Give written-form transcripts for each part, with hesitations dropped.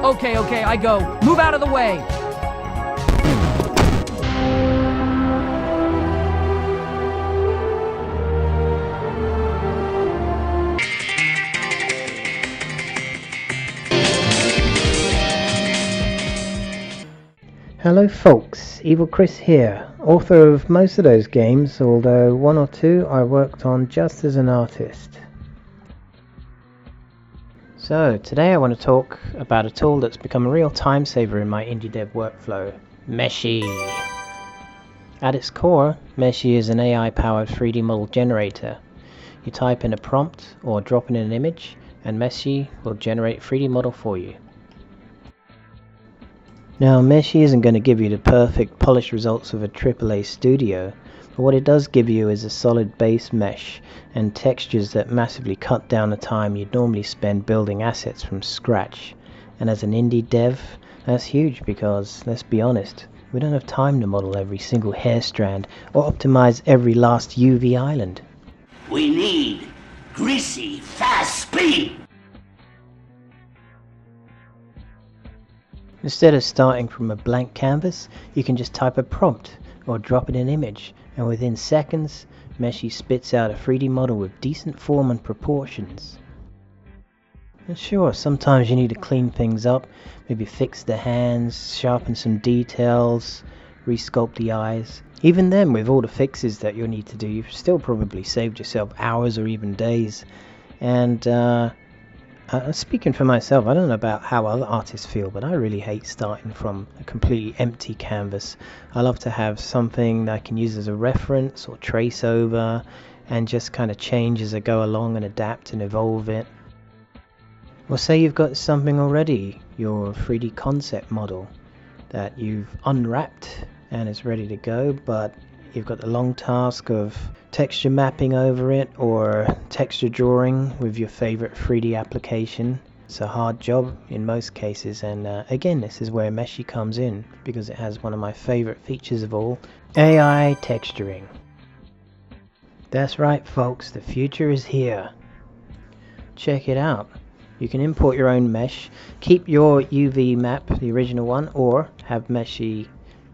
Okay, I go. Move out of the way. Hello folks, EvilKris here, author of most of those games, although one or two I worked on just as an artist. So today I want to talk about a tool that's become a real time saver in my indie dev workflow, Meshy. At its core, Meshy is an AI powered 3D model generator. You type in a prompt or drop in an image and Meshy will generate a 3D model for you. Now, Meshy isn't going to give you the perfect polished results of a AAA studio, but what it does give you is a solid base mesh and textures that massively cut down the time you'd normally spend building assets from scratch. And as an indie dev, that's huge because, let's be honest, we don't have time to model every single hair strand or optimize every last UV island. We need greasy, fast speed! Instead of starting from a blank canvas, you can just type a prompt or drop in an image, and within seconds, Meshy spits out a 3D model with decent form and proportions. And sure, sometimes you need to clean things up, maybe fix the hands, sharpen some details, resculpt the eyes. Even then, with all the fixes that you'll need to do, you've still probably saved yourself hours or even days. And speaking for myself, I don't know about how other artists feel, but I really hate starting from a completely empty canvas. I love to have something that I can use as a reference or trace over and just kind of change as I go along and adapt and evolve it. Or say you've got something already, your 3D concept model that you've unwrapped and it's ready to go, but you've got the long task of texture mapping over it or texture drawing with your favorite 3D application. It's a hard job in most cases, and again, this is where Meshy comes in because it has one of my favorite features of all, AI texturing. That's right folks, the future is here. Check it out. You can import your own mesh, keep your UV map, the original one, or have Meshy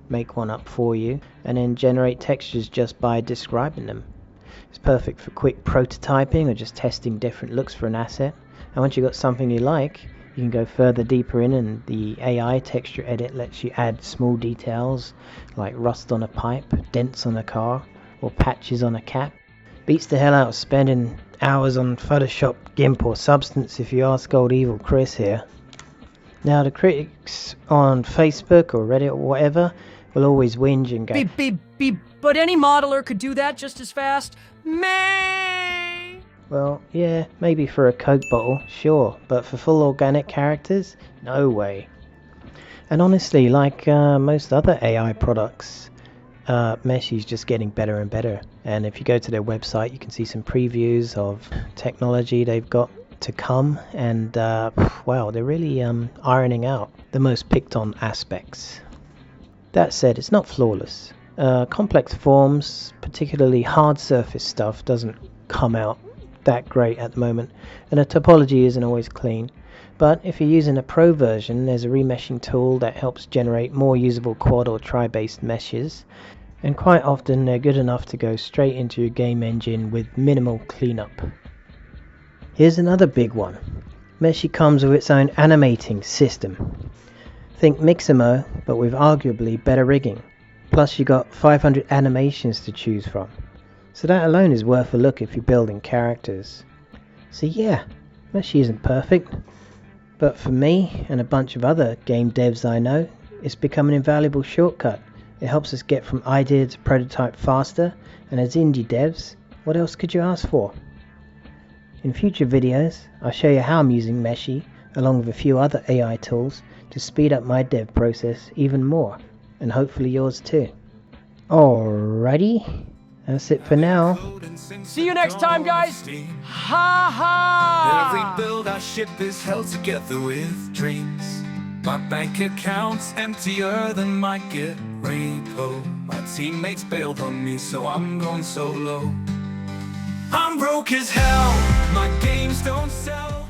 make one up for you and then generate textures just by describing them. It's perfect for quick prototyping or just testing different looks for an asset. And once you've got something you like, you can go further deeper in, and the AI texture edit lets you add small details like rust on a pipe, dents on a car, or patches on a cap. Beats the hell out of spending hours on Photoshop, GIMP or Substance if you ask old EvilKris here. Now the critics on Facebook or Reddit or whatever will always whinge and go, But any modeler could do that just as fast. Meh! Well, yeah, maybe for a Coke bottle, sure, but for full organic characters, no way. And honestly, like most other AI products, Meshy's just getting better and better. And if you go to their website, you can see some previews of technology they've got to come, and wow, they're really ironing out the most picked on aspects. That said, it's not flawless. Complex forms, particularly hard surface stuff, doesn't come out that great at the moment, and the topology isn't always clean. But if you're using a pro version, there's a remeshing tool that helps generate more usable quad or tri-based meshes, and quite often they're good enough to go straight into your game engine with minimal cleanup. Here's another big one. Meshy comes with its own animating system. Think Mixamo, but with arguably better rigging. Plus you got 500 animations to choose from. So that alone is worth a look if you're building characters. So yeah, Meshy isn't perfect, but for me and a bunch of other game devs I know, it's become an invaluable shortcut. It helps us get from idea to prototype faster, and as indie devs, what else could you ask for? In future videos, I'll show you how I'm using Meshy, along with a few other AI tools, to speed up my dev process even more, and hopefully yours too. Alrighty, that's it for now. See you next time, guys! Ha ha! Every build I ship is held together with dreams. My bank account's emptier than my get repo. My teammates bailed on me, so I'm going solo. I'm broke as hell, my games don't sell.